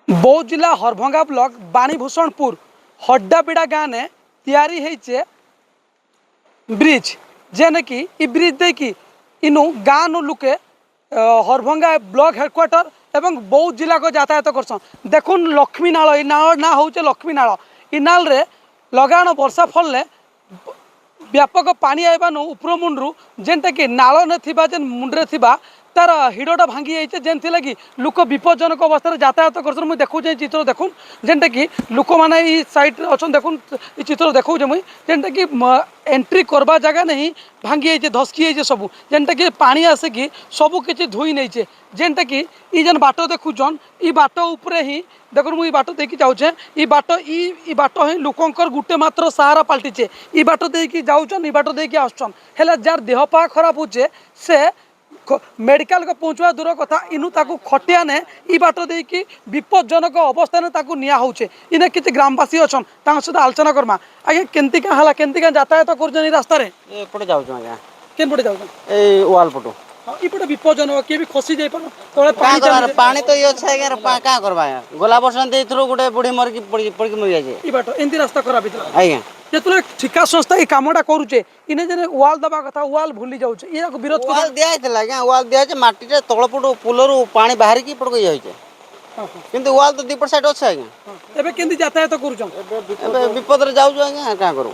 बौद्ध जिला हरभंगा ब्लॉक बाणीभूषणपुर हड्डाबिड़ा गाँव ने तैयारी है ब्रिज जेने कि इ ब्रिज दे कि इनु गाँव नु लुके हरभंगा ब्लॉक हेडक्वार्टर एवं बौद्ध जिला को यातायात करसन। देखुन लक्ष्मी नाल इ नाल ना होचे लक्ष्मी नाल इ नाल रे लगाण वर्षा फल व्यापक पानी आइबानु उपरो मुंडरू जेनटा कि नाल ने थिबा जेन मुंडरे थिबा तार हिड़टा भांगी जाइए जेन लगी लोक विपज्जनक अवस्था यातायात कर मुझे देखु चित्र देखुन जेनटा कि लोक मैंने साइड अच्छा देखुन चित्र देखो मुझे जेनटा कि एंट्री करवा जगह नहीं भांगी जाइए धसकी जाइए सब जेनटा कि पानी आसिकी सब किसी धोई नहीं जेनटा कि जेन बाट देखुन इ बाट उपरे ही देखो मुझे बाट देकी जाऊे इ बाट ही लोकंर गुटे मात्र सहारा पलटिचे इ बाट देकी जाऊन इ बाट देकी आसुन हेले जार देह पा खराब होचे से मेडिकल को पहुँचवा दूर कथा इनु ताकू खटिया ने इ बाट देकी विपज्जनक अवस्था ने ताकू निया होचे इने किछि ग्रामवासी अछन तांग सहित आलोचना करमा आगे केंती का हला केंती का यातायात करजन इ रास्ता रे एपटे जाउछ आज्ञा केन पटे जाउछ ए वाल पटो इ पटे विपज्जनक के भी खसी जाई पर तळे पानी चल पानी तो यो छै आज्ञा का करबा गोला वर्षन दे थ्रू गुटे बुढी मर की पड़ी मर जाय इ बाट एंती रास्ता खराब हितला आज्ञा जेतले ठिका संस्था इ कामडा करूचे इने जने वाल दबा कथा वाल भूली जाउचे इया को विरोध कर वाल दिया हैतला आज्ञा वाल दिया छै माटी रे तळपटो पुलरू पानी बाहर की पड़ गई होय छै किंतु वाल तो दीपर साइड अछि आज्ञा एबे केंती यातायात करूछन एबे विपद रे जाउछ आज्ञा का करू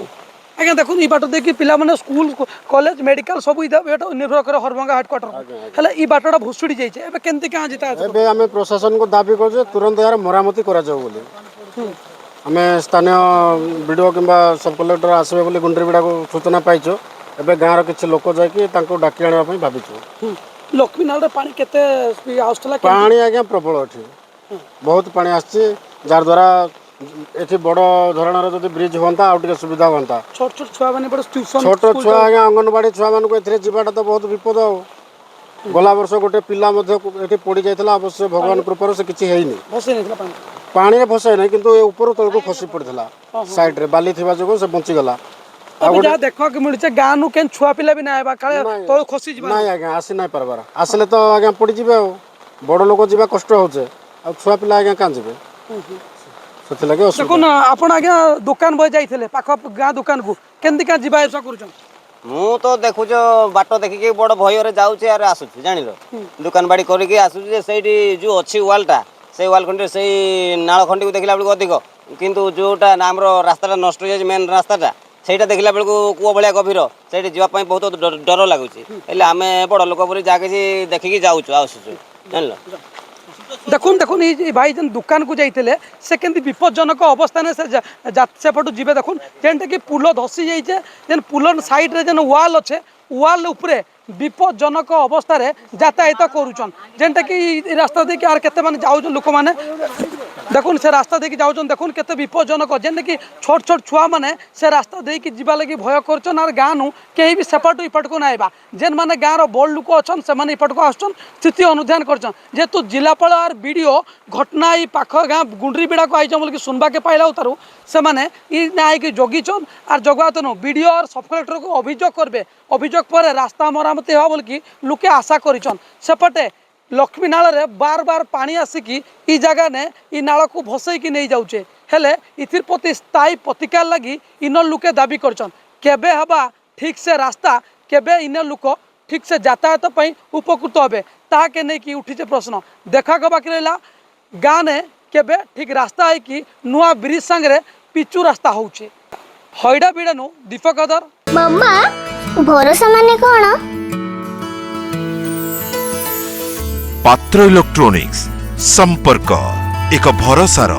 आज्ञा देखुन इ बाट देखि पिला माने स्कूल कॉलेज मेडिकल सब इदा बेटा निर्भर करे हरभंगा हेडक्वार्टर हला इ बाटडा भुसुडी जाय छै एबे केंती का जिता एबे हमें प्रशासन को दाबी कर तुरंत यार मरामती करा जाऊ बोले हमें स्थानीय वीडियो किंबा सब कलेक्टर आसबे बोले गुंडरीबिड़ा को सूचना पाइछो एबे गाँव किसी लोक जाकि तांको डाकी आनिबा पई भाबिछो लक्ष्मी नाल पानी केते आउस्तला पानी आज्ञा प्रबल अछि बहुत पानी आछि जार द्वारा एठी बड़ धरणर जदि ब्रिज होंता आ टिके सुविधा होंता छोट छोट छुआ माने बड़ ट्यूशन छोट छुआ आज्ञा अंगनवाड़ी छुआ मान को एथरे जीवाटा तो बहुत विपद हो गला वर्ष गोटे पिला मध्ये एठी पड़ी जायतला अवश्य भगवान कृपार से किछि हेइनी बसे नैतला पानी पानी रे फसे नहीं किंतु ऊपर तल को खसी पड़थिला साइड रे बाली थिबा जगो से बंची गला अब जा देखो कि मिलचे गाँ नु केन छुआ पिला भी ना आबा काले तळ खसी जिबा नहीं आज्ञा आसी नहीं परबार आसले तो आज्ञा पड़ी जिबे बड़ लोक जिबा कष्ट होचे आ छुआ पिला आज्ञा कां जिबे सते लगे देखो ना आपण आज्ञा दुकान बय जाइथिले पाख गाँ दुकान को केंदी का जिबा ऐसा करूछन मु तो देखु जो बाटो देखि के बड़ भय रे जाउचे आर आसु जानिलो दुकान बाड़ी करि के आसु जे सेठी जो अछि वालटा से वाल खंडे से नाल खंडी को देखला बेलको अधिक किंतु जोटा हमरो रास्ताटा नष्ट हो जाय मेन रास्ताटा सेटा देखला बेलको कुआ भलिया गभीर सेठी जीवा पई बहुत डर लागुची एले आमे बड़ लोक परि जाके देखि के जाउछु आसु जानलो देखुन देखुन ये भाई जन दुकान को जाइए से केंती विपज्जनक अवस्था ने से पटू जीवे देखुन जेनटा कि पुल धसी जाइए जेन पुल साइड रे जेन वाल अच्छे वाल उपरे विपज्जनक अवस्था रे यातायात करूछन जेनटा कि रास्ता दे के आर केते माने जाउछन लोक माने देखुन से रास्ता दे के जाउछन देखुन केते विपज्जनक जेन कि छोट छोट छुआ माने से रास्ता दे के जीवा लगी भय करछन आर गाँ नु केही भी सेपट इपट को नाइबा जेन माने गाँ रो बड़ लोक अछन से माने इपट को आछन स्थिति अनुध्यान करछन जेतु जिलापाल आर वीडियो घटना ई पाख गाँ गुंडरीबिड़ा को आइछन बोल कि सुनबा के पाइला उतारू से माने ई नाइ कि जगिछन आर जगवातनो वीडियो और सब कलेक्टर को अभियोग करबे अभियोग पर रास्ता मरामती हो बोल कि लोके आशा करिछन सेपटे लक्ष्मी नाल रे बार बार पानी आसिकी ई जगह ने ई नाल को भसई की नहीं जाउचे हेले इथिर प्रति स्थायी प्रतिकार लगी इन लोके दाबी करछन केबे हबा ठीक से रास्ता केबे इन लोक ठीक से यातायात पई उपकृत होबे ता के नहीं कि उठिचे प्रश्न देखा गबा कि रहला गाँ ने केबे ठीक रास्ता है कि नुआ ब्रिज संगे पिचू रास्ता होउचे हईडा बिड़ानु दीपक अदर मम्मा भरोसा माने कोन पात्र इलेक्ट्रॉनिक्स संपर्क एक भरोसार